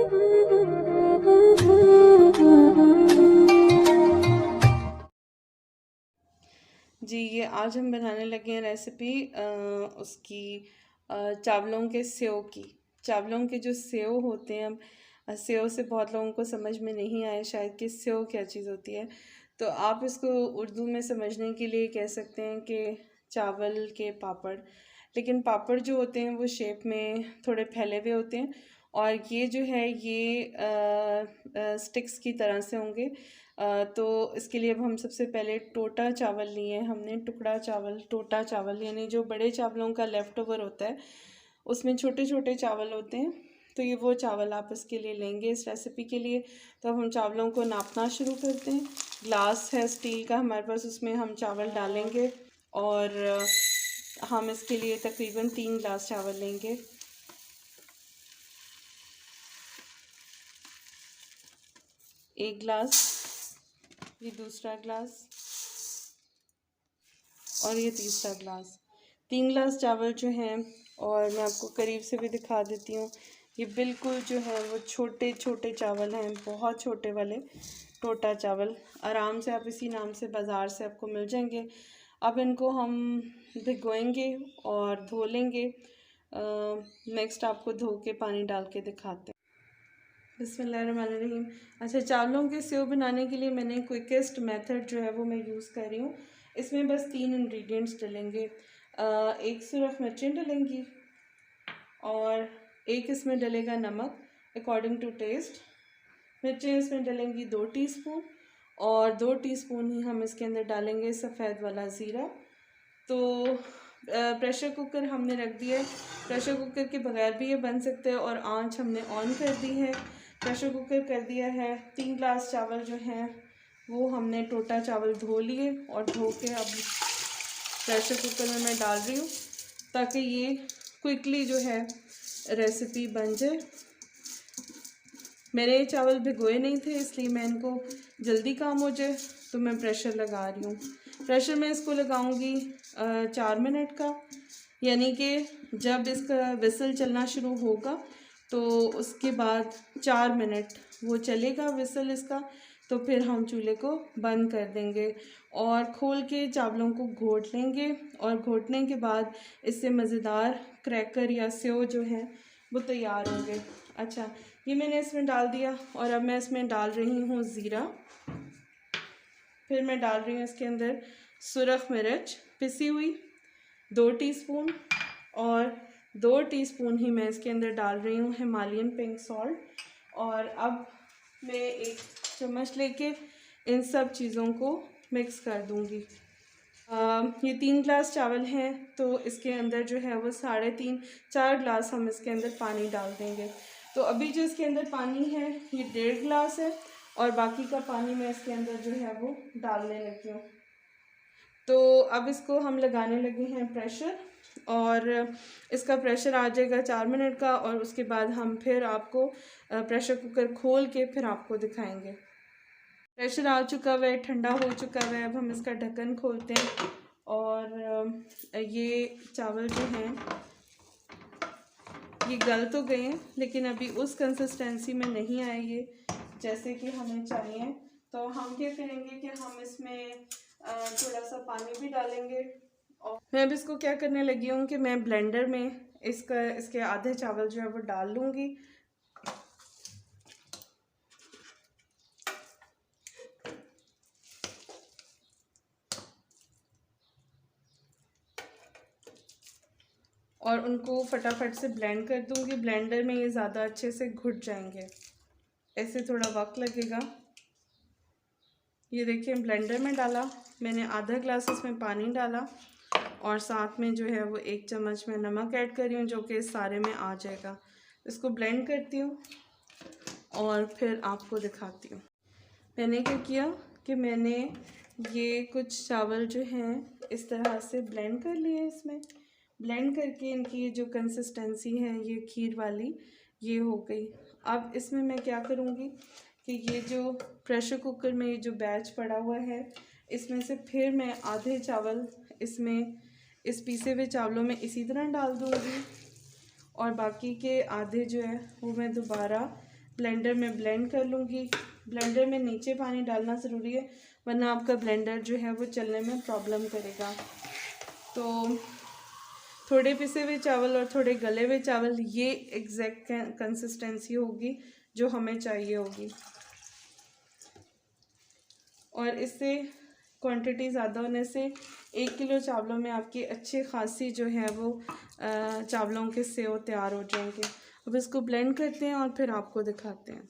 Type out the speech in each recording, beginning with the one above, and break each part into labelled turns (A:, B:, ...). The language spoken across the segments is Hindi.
A: जी, ये आज हम बनाने लगे हैं रेसिपी उसकी चावलों के सेव की। चावलों के जो सेव होते हैं, सेव से बहुत लोगों को समझ में नहीं आया शायद कि सेव क्या चीज़ होती है। तो आप इसको उर्दू में समझने के लिए कह सकते हैं कि चावल के पापड़। लेकिन पापड़ जो होते हैं वो शेप में थोड़े फैले हुए होते हैं, और ये जो है ये स्टिक्स की तरह से होंगे। तो इसके लिए अब हम सबसे पहले टोटा चावल लिए हैं हमने, टुकड़ा चावल, टोटा चावल यानी जो बड़े चावलों का लेफ़्ट ओवर होता है, उसमें छोटे छोटे चावल होते हैं। तो ये वो चावल आप इसके लिए लेंगे इस रेसिपी के लिए। तो अब हम चावलों को नापना शुरू करते हैं। ग्लास है स्टील का हमारे पास, उसमें हम चावल डालेंगे, और हम इसके लिए तकरीबन 3 ग्लास चावल लेंगे। एक ग्लास, ये दूसरा ग्लास, और ये तीसरा ग्लास। 3 ग्लास चावल जो हैं, और मैं आपको करीब से भी दिखा देती हूँ, ये बिल्कुल जो है वो छोटे छोटे चावल हैं, बहुत छोटे वाले टोटा चावल। आराम से आप इसी नाम से बाज़ार से आपको मिल जाएंगे। अब इनको हम भिगोएंगे और धो लेंगे। नेक्स्ट आपको धो के पानी डाल के दिखाते हैं। बिस्मिल्लाहिर्रहमानिर्रहीम। अच्छा, चावलों के सेव बनाने के लिए मैंने क्विकेस्ट मेथड जो है वो मैं यूज़ कर रही हूँ। इसमें बस 3 इंग्रेडिएंट्स डलेंगे। एक सुरख मिर्चें डलेंगी, और एक इसमें डलेगा नमक अकॉर्डिंग टू टेस्ट। मिर्चें इसमें डलेंगी 2 टीस्पून, और 2 टीस्पून ही हम इसके अंदर डालेंगे सफ़ेद वाला ज़ीरा। तो प्रेशर कुकर हमने रख दिया है। प्रेशर कुकर के बगैर भी ये बन सकते हैं, और आंच हमने ऑन कर दी है। प्रेशर कुकर कर दिया है। 3 ग्लास चावल जो हैं वो हमने टोटा चावल धो लिए, और धो के अब प्रेशर कुकर में मैं डाल रही हूँ, ताकि ये क्विकली जो है रेसिपी बन जाए। मेरे चावल भिगोए नहीं थे, इसलिए मैं इनको जल्दी काम हो जाए तो मैं प्रेशर लगा रही हूँ। प्रेशर मैं इसको लगाऊंगी 4 मिनट का, यानी कि जब इसका विसल चलना शुरू होगा तो उसके बाद 4 मिनट वो चलेगा विसल इसका। तो फिर हम चूल्हे को बंद कर देंगे और खोल के चावलों को घोट लेंगे, और घोटने के बाद इससे मज़ेदार क्रैकर या सेव जो है वो तैयार होंगे। अच्छा, ये मैंने इसमें डाल दिया, और अब मैं इसमें डाल रही हूँ ज़ीरा। फिर मैं डाल रही हूँ इसके अंदर सुरख मिर्च पिसी हुई 2 टीस्पून, और 2 टीस्पून ही मैं इसके अंदर डाल रही हूँ हिमालयन पिंक सॉल्ट। और अब मैं एक चम्मच लेके इन सब चीज़ों को मिक्स कर दूँगी। ये 3 ग्लास चावल हैं, तो इसके अंदर जो है वो 3.5-4 ग्लास हम इसके अंदर पानी डाल देंगे। तो अभी जो इसके अंदर पानी है ये 1.5 ग्लास है, और बाकी का पानी मैं इसके अंदर जो है वो डालने लगी हूँ। तो अब इसको हम लगाने लगे हैं प्रेशर, और इसका प्रेशर आ जाएगा 4 मिनट का, और उसके बाद हम फिर आपको प्रेशर कुकर खोल के फिर आपको दिखाएंगे। प्रेशर आ चुका हुआ है, ठंडा हो चुका हुआ है। अब हम इसका ढक्कन खोलते हैं, और ये चावल जो हैं ये गल तो गए हैं, लेकिन अभी उस कंसिस्टेंसी में नहीं आए ये जैसे कि हमें चाहिए। तो हम क्या करेंगे कि हम इसमें थोड़ा सा पानी भी डालेंगे, और मैं अब इसको क्या करने लगी हूँ कि मैं ब्लेंडर में इसके आधे चावल जो है वो डाल लूँगी। और उनको फटाफट से ब्लेंड कर दूँगी। ब्लेंडर में ये ज़्यादा अच्छे से घुट जाएंगे, ऐसे थोड़ा वक्त लगेगा। ये देखिए, ब्लेंडर में डाला मैंने, आधा ग्लास इसमें पानी डाला, और साथ में जो है वो 1 चम्मच में नमक ऐड कर रही हूँ, जो कि सारे में आ जाएगा। इसको ब्लेंड करती हूँ और फिर आपको दिखाती हूँ। मैंने क्या किया कि मैंने ये कुछ चावल जो हैं इस तरह से ब्लेंड कर लिए। इसमें ब्लेंड करके इनकी ये जो कंसिस्टेंसी है ये खीर वाली ये हो गई। अब इसमें मैं क्या करूँगी कि ये जो प्रेशर कुकर में ये जो बैच पड़ा हुआ है, इसमें से फिर मैं आधे चावल इसमें इस पीसे हुए चावलों में इसी तरह डाल दूँगी, और बाकी के आधे जो है वो मैं दोबारा ब्लेंडर में ब्लेंड कर लूँगी। ब्लेंडर में नीचे पानी डालना ज़रूरी है, वरना आपका ब्लेंडर जो है वो चलने में प्रॉब्लम करेगा। तो थोड़े पिसे हुए चावल और थोड़े गले हुए चावल, ये एग्जैक्ट कंसिस्टेंसी होगी जो हमें चाहिए होगी। और इससे क्वांटिटी ज़्यादा होने से 1 किलो चावलों में आपकी अच्छी खासी जो है वो चावलों के सेव तैयार हो जाएंगे। अब इसको ब्लेंड करते हैं और फिर आपको दिखाते हैं।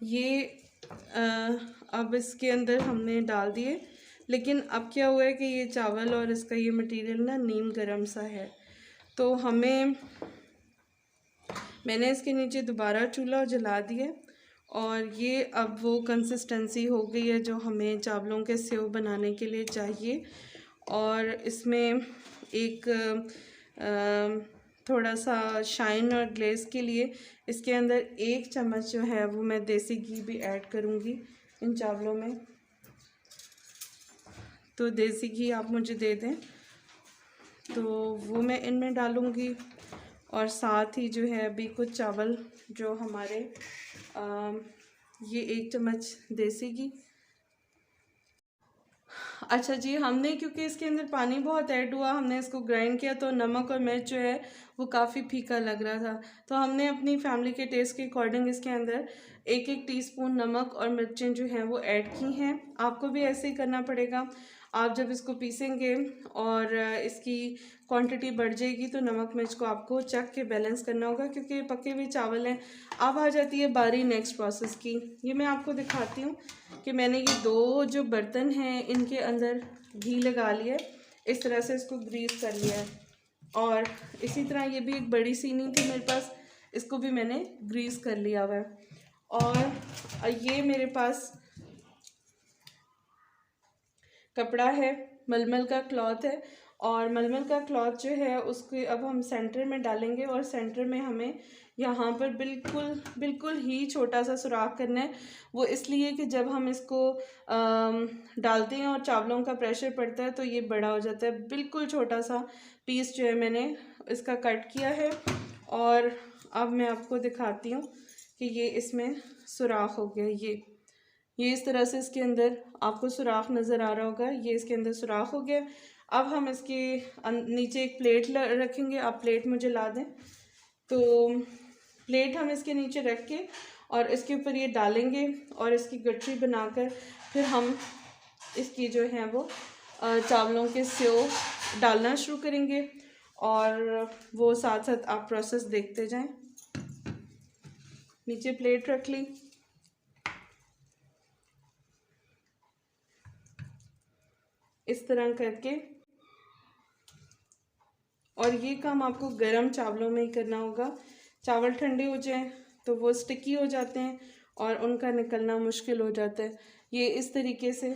A: ये अब इसके अंदर हमने डाल दिए, लेकिन अब क्या हुआ है कि ये चावल और इसका ये मटेरियल ना नीम गरम सा है, तो मैंने इसके नीचे दोबारा चूल्हा जला दिया और ये अब वो कंसिस्टेंसी हो गई है जो हमें चावलों के सेव बनाने के लिए चाहिए। और इसमें एक थोड़ा सा शाइन और ग्लेज़ के लिए इसके अंदर 1 चम्मच जो है वो मैं देसी घी भी ऐड करूँगी इन चावलों में। तो देसी घी आप मुझे दे दें, तो वो मैं इनमें डालूँगी। और साथ ही जो है अभी कुछ चावल जो हमारे ये 1 चम्मच देसी घी। अच्छा जी, हमने क्योंकि इसके अंदर पानी बहुत ऐड हुआ, हमने इसको ग्राइंड किया, तो नमक और मिर्च जो है वो काफ़ी फीका लग रहा था, तो हमने अपनी फैमिली के टेस्ट के अकॉर्डिंग इसके अंदर 1-1 टीस्पून नमक और मिर्चें जो हैं वो ऐड की हैं। आपको भी ऐसे ही करना पड़ेगा। आप जब इसको पीसेंगे और इसकी क्वांटिटी बढ़ जाएगी तो नमक मिर्च को आपको चख के बैलेंस करना होगा, क्योंकि पके हुए चावल हैं। अब आ जाती है बारी नेक्स्ट प्रोसेस की। ये मैं आपको दिखाती हूँ कि मैंने ये 2 जो बर्तन हैं इनके अंदर घी लगा लिया है, इस तरह से इसको ग्रीस कर लिया है। और इसी तरह ये भी एक बड़ी सीनी थी मेरे पास, इसको भी मैंने ग्रीस कर लिया हुआ है। और ये मेरे पास कपड़ा है, मलमल का क्लॉथ है, और मलमल का क्लॉथ जो है उसको अब हम सेंटर में डालेंगे। और सेंटर में हमें यहाँ पर बिल्कुल ही छोटा सा सुराख करना है। वो इसलिए कि जब हम इसको डालते हैं और चावलों का प्रेशर पड़ता है तो ये बड़ा हो जाता है। बिल्कुल छोटा सा पीस जो है मैंने इसका कट किया है। और अब मैं आपको दिखाती हूँ कि ये इसमें सुराख हो गया। ये इस तरह से इसके अंदर आपको सुराख नज़र आ रहा होगा, ये इसके अंदर सुराख हो गया। अब हम इसके नीचे एक प्लेट रखेंगे। आप प्लेट मुझे ला दें। तो प्लेट हम इसके नीचे रख के और इसके ऊपर ये डालेंगे और इसकी गठरी बनाकर फिर हम इसकी जो है वो चावलों के सेव डालना शुरू करेंगे। और वो साथ साथ आप प्रोसेस देखते जाएं। नीचे प्लेट रख ली, इस तरह करके। और ये काम आपको गरम चावलों में ही करना होगा। चावल ठंडे हो जाएं तो वो स्टिकी हो जाते हैं और उनका निकलना मुश्किल हो जाता है। ये इस तरीके से,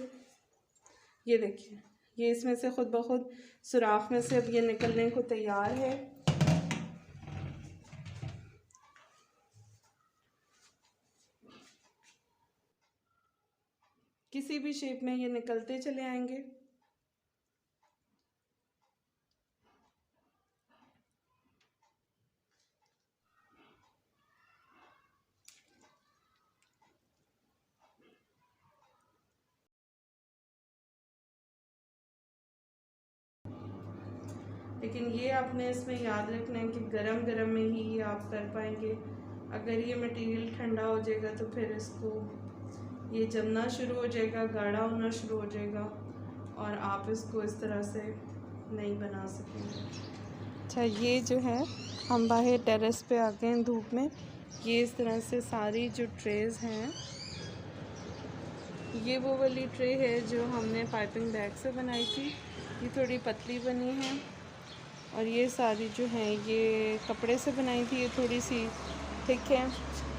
A: ये देखिए, ये इसमें से खुद ब खुद सुराख में से अब ये निकलने को तैयार है। किसी भी शेप में ये निकलते चले आएंगे। लेकिन ये आपने इसमें याद रखना है कि गरम गरम में ही ये आप कर पाएंगे। अगर ये मटेरियल ठंडा हो जाएगा तो फिर इसको ये जमना शुरू हो जाएगा, गाढ़ा होना शुरू हो जाएगा और आप इसको इस तरह से नहीं बना सकेंगे। अच्छा, ये जो है हम बाहर टेरेस पे आ गए हैं धूप में। ये इस तरह से सारी जो ट्रेज़ हैं, ये वो वाली ट्रे है जो हमने पाइपिंग बैग से बनाई थी। ये थोड़ी पतली बनी है। और ये सारी जो हैं ये कपड़े से बनाई थी, ये थोड़ी सी थिक है।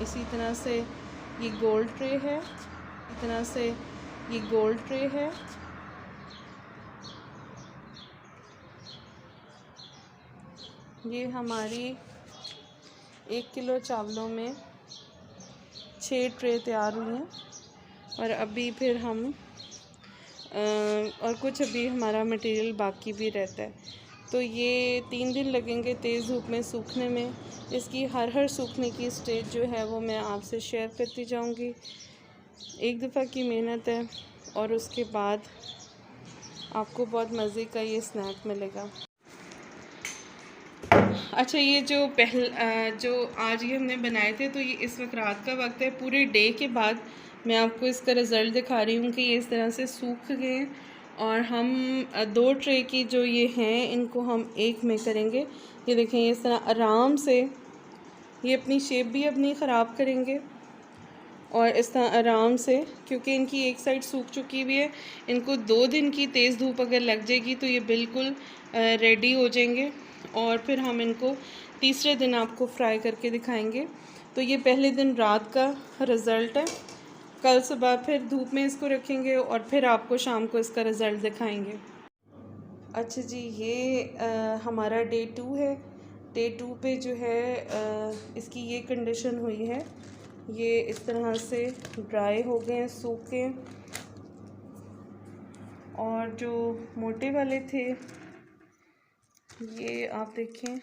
A: इसी तरह से ये गोल्ड ट्रे है, इस तरह से ये गोल्ड ट्रे है। ये हमारी 1 किलो चावलों में 6 ट्रे तैयार हुई हैं। और अभी फिर हम और कुछ अभी हमारा मटेरियल बाकी भी रहता है। तो ये 3 दिन लगेंगे तेज़ धूप में सूखने में। इसकी हर सूखने की स्टेज जो है वो मैं आपसे शेयर करती जाऊंगी। एक दफ़ा की मेहनत है और उसके बाद आपको बहुत मज़े का ये स्नैक मिलेगा। अच्छा, ये जो आज ये हमने बनाए थे, तो ये इस वक्त रात का वक्त है। पूरे डे के बाद मैं आपको इसका रिज़ल्ट दिखा रही हूँ कि ये इस तरह से सूख गए हैं। और हम 2 ट्रे की जो ये हैं इनको हम एक में करेंगे। ये देखें, ये इस तरह आराम से ये अपनी शेप भी अपनी ख़राब करेंगे और इस तरह आराम से, क्योंकि इनकी एक साइड सूख चुकी हुई है। इनको 2 दिन की तेज़ धूप अगर लग जाएगी तो ये बिल्कुल रेडी हो जाएंगे। और फिर हम इनको तीसरे दिन आपको फ्राई करके दिखाएंगे। तो ये पहले दिन रात का रिज़ल्ट है। कल सुबह फिर धूप में इसको रखेंगे और फिर आपको शाम को इसका रिज़ल्ट दिखाएंगे। अच्छा जी, ये हमारा डे 2 है। डे 2 पे जो है इसकी ये कंडीशन हुई है। ये इस तरह से ड्राई हो गए हैं, सूख गए। और जो मोटे वाले थे ये आप देखें,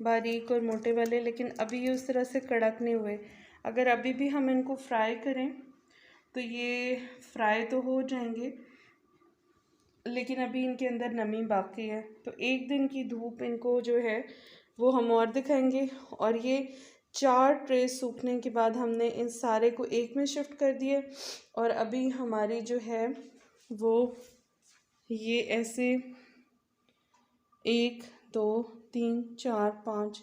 A: बारीक और मोटे वाले, लेकिन अभी ये उस तरह से कड़क नहीं हुए। अगर अभी भी हम इनको फ्राई करें तो ये फ्राई तो हो जाएंगे, लेकिन अभी इनके अंदर नमी बाकी है। तो एक दिन की धूप इनको जो है वो हम और दिखाएंगे। और ये 4 ट्रे सूखने के बाद हमने इन सारे को एक में शिफ्ट कर दिए। और अभी हमारी जो है वो ये ऐसे 1 2 3 4 5,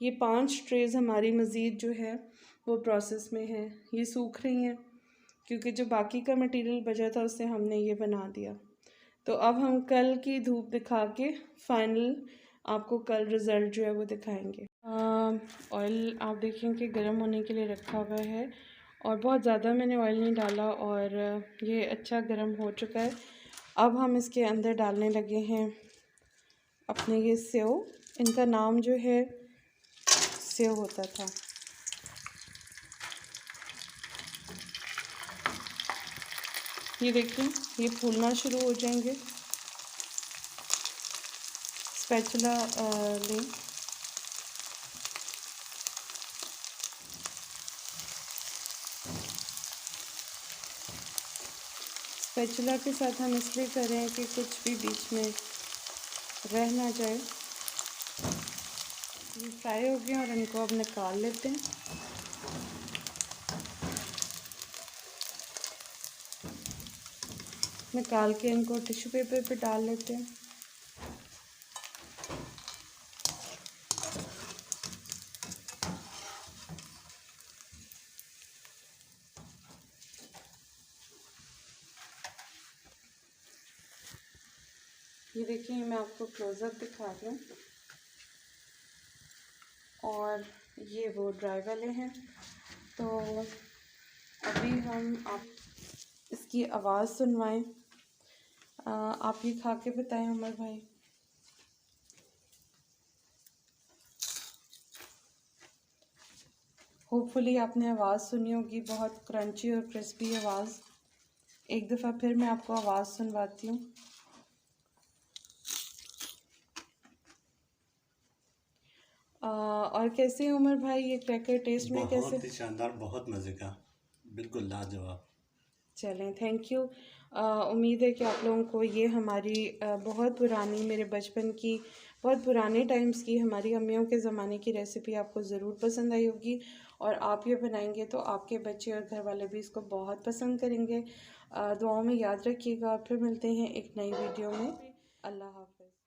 A: ये 5 ट्रेज़ हमारी मज़ीद जो है वो प्रोसेस में है। ये सूख रही हैं क्योंकि जो बाकी का मटेरियल बचा था उससे हमने ये बना दिया। तो अब हम कल की धूप दिखा के फाइनल आपको कल रिज़ल्ट जो है वो दिखाएंगे। ऑयल आप देखें कि गर्म होने के लिए रखा हुआ है और बहुत ज़्यादा मैंने ऑयल नहीं डाला और ये अच्छा गर्म हो चुका है। अब हम इसके अंदर डालने लगे हैं अपने ये सेव। इनका नाम जो है सेव होता था। ये देखिए, ये फूलना शुरू हो जाएंगे। स्पैचुला लें। स्पैचुला के साथ हम इसलिए कर रहे हैं कि कुछ भी बीच में रह ना जाए। ये फ्राई हो गया और इनको अब निकाल लेते हैं। निकाल के इनको टिश्यू पेपर पे डाल लेते हैं। ये देखिए, मैं आपको क्लोज़अप दिखा रही हूँ। और ये वो ड्राई वाले हैं। तो अभी हम आप इसकी आवाज़ सुनवाएं। आप ये खा के बताएं उमर भाई। होपफुली आपने आवाज़ सुनी होगी, बहुत क्रंची और क्रिस्पी आवाज़। एक दफ़ा फिर मैं आपको आवाज़ सुनवाती हूँ। और कैसे हैं उमर भाई, ये क्रैकर टेस्ट में कैसे?
B: बहुत ही शानदार, बहुत मज़े का, बिल्कुल लाजवाब।
A: चलें, थैंक यू। उम्मीद है कि आप लोगों को ये हमारी बहुत पुरानी, मेरे बचपन की, बहुत पुराने टाइम्स की, हमारी अम्मियों के ज़माने की रेसिपी आपको ज़रूर पसंद आई होगी। और आप ये बनाएंगे तो आपके बच्चे और घर वाले भी इसको बहुत पसंद करेंगे। दुआओं में याद रखिएगा। फिर मिलते हैं एक नई वीडियो में। अल्लाह हाफ़िज़।